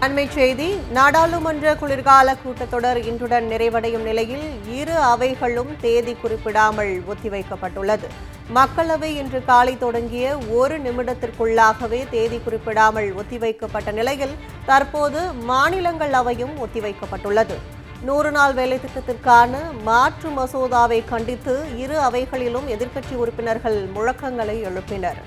அண்மைச் செய்தி. நாடாளுமன்ற குளிர்கால கூட்டத்தொடர் இன்றுடன் நிறைவடையும் நிலையில் இரு அவைகளும் தேதி குறிப்பிடாமல் ஒத்திவைக்கப்பட்டுள்ளது. மக்களவை இன்று காலை தொடங்கிய ஒரு நிமிடத்திற்குள்ளாகவே தேதி குறிப்பிடாமல் ஒத்திவைக்கப்பட்ட நிலையில் தற்போது மாநிலங்களவையும் ஒத்திவைக்கப்பட்டுள்ளது. 100 நாள் வேலை திட்டத்திற்கான மாற்று மசோதாவை கண்டித்து இரு அவைகளிலும் எதிர்க்கட்சி உறுப்பினர்கள் முழக்கங்களை எழுப்பினர்.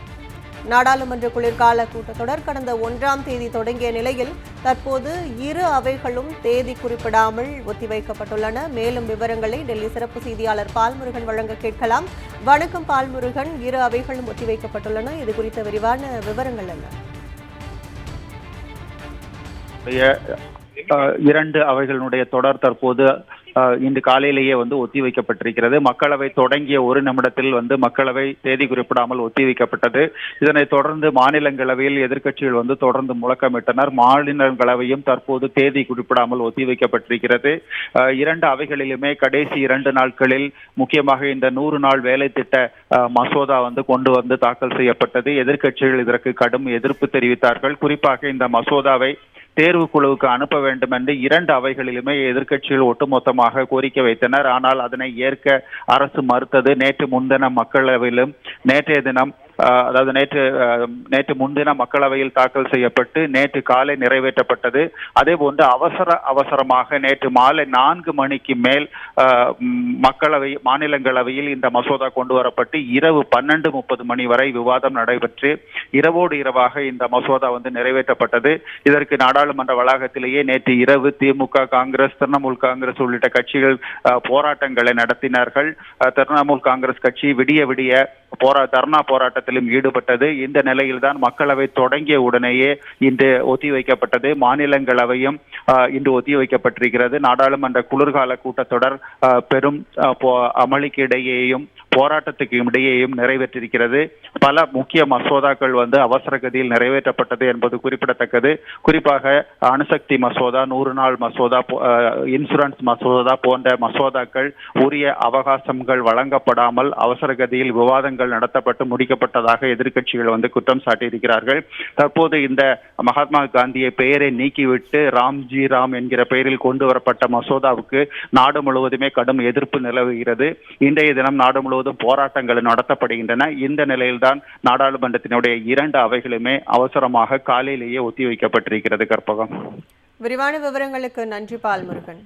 நாடாளுமன்ற குளிர்கால கூட்டத்தொடர் கடந்த 1ஆம் தேதி தொடங்கிய நிலையில் தற்போது இரு அவைகளும் தேதி குறிப்பிடாமல் ஒத்திவைக்கப்பட்டுள்ளன. மேலும் விவரங்களை டெல்லி சிறப்பு செய்தியாளர் பால்முருகன் வழங்க கேட்கலாம். வணக்கம் பால்முருகன். இரு அவைகளும் ஒத்திவைக்கப்பட்டுள்ளன. இது குறித்த விரிவான விவரங்கள் என்ன? இரண்டு அவைகளினுடைய தொடர் தற்போது இன்று காலையிலேயே ஒத்திவைக்கப்பட்டிருக்கிறது. மக்களவை தொடங்கிய ஒரு நிமிடத்தில் மக்களவை தேதி குறிப்பிடாமல் ஒத்திவைக்கப்பட்டது. இதனைத் தொடர்ந்து மாநிலங்களவையில் எதிர்க்கட்சிகள் தொடர்ந்து முழக்கமிட்டனர். மாநிலங்களவையும் தற்போது தேதி குறிப்பிடாமல் ஒத்திவைக்கப்பட்டிருக்கிறது. இரண்டு அவைகளிலுமே கடைசி 2 நாட்களில் முக்கியமாக இந்த 100 நாள் வேலை திட்ட மசோதா கொண்டு தாக்கல் செய்யப்பட்டது. எதிர்க்கட்சிகள் இதற்கு கடும் எதிர்ப்பு தெரிவித்தார்கள். குறிப்பாக இந்த மசோதாவை தேர்வு குழுவுக்கு அனுப்ப வேண்டும் என்று இரண்டு அவைகளிலுமே எதிர்க்கட்சிகள் ஒட்டுமொத்தமாக கோரிக்கை வைத்தனர். ஆனால் அதனை ஏற்க அரசு மறுத்தது. நேற்று முன்தினம் மக்களவையிலும் நேற்றைய தினம் அதாவது நேற்று முன்தினம் மக்களவையில் தாக்கல் செய்யப்பட்டு நேற்று காலை நிறைவேற்றப்பட்டது. அதே போன்று அவசரமாக நேற்று மாலை 4 மணிக்கு மேல் மாநிலங்களவையில் இந்த மசோதா கொண்டு வரப்பட்டு இரவு 12:30 மணி வரை விவாதம் நடைபெற்று இரவோடு இரவாக இந்த மசோதா நிறைவேற்றப்பட்டது. இதற்கு நாடாளுமன்ற வளாகத்திலேயே நேற்று இரவு திமுக, காங்கிரஸ், திரிணாமுல் காங்கிரஸ் உள்ளிட்ட கட்சிகள் போராட்டங்களை நடத்தினார்கள். திரிணாமுல் காங்கிரஸ் கட்சி விடிய தர்ணா போராட்டத்திலும் ஈடுபட்டது. இந்த நிலையில்தான் மக்களவை தொடங்கிய உடனேயே இன்று ஒத்திவைக்கப்பட்டது. மாநிலங்களவையும் இன்று ஒத்திவைக்கப்பட்டிருக்கிறது. நாடாளுமன்ற குளிர்கால கூட்டத்தொடர் பெரும் அமளிக்கு இடையேயும் போராட்டத்துக்கு இடையேயும் நிறைவேற்றிருக்கிறது. பல முக்கிய மசோதாக்கள் அவசர கதியில் நிறைவேற்றப்பட்டது என்பது குறிப்பிடத்தக்கது. குறிப்பாக அணுசக்தி மசோதா, 100 நாள் மசோதா, இன்சூரன்ஸ் மசோதா போன்ற மசோதாக்கள் உரிய அவகாசங்கள் வழங்கப்படாமல் அவசர கதியில் விவாதங்கள் நடத்தப்பட்டு முடிக்கப்பட்டதாக எதிர்க்கட்சிகள் குற்றம் சாட்டியிருக்கிறார்கள். தற்போது இந்த மகாத்மா காந்தியை பெயரை நீக்கிவிட்டு ராம்ஜி ராம் என்கிற பெயரில் கொண்டு வரப்பட்ட மசோதாவுக்கு நாடு முழுவதுமே கடும் எதிர்ப்பு நிலவுகிறது. இன்றைய தினம் நாடு முழுவதும் போராட்டங்கள் நடத்தப்படுகின்றன. இந்த நிலையில்தான் நாடாளுமன்றத்தினுடைய 2 அவைகளுமே அவசரமாக காலையிலேயே ஒத்திவைக்கப்பட்டிருக்கிறது. கற்பகம். விரிவான விவரங்களுக்கு நன்றி பால்முருகன்.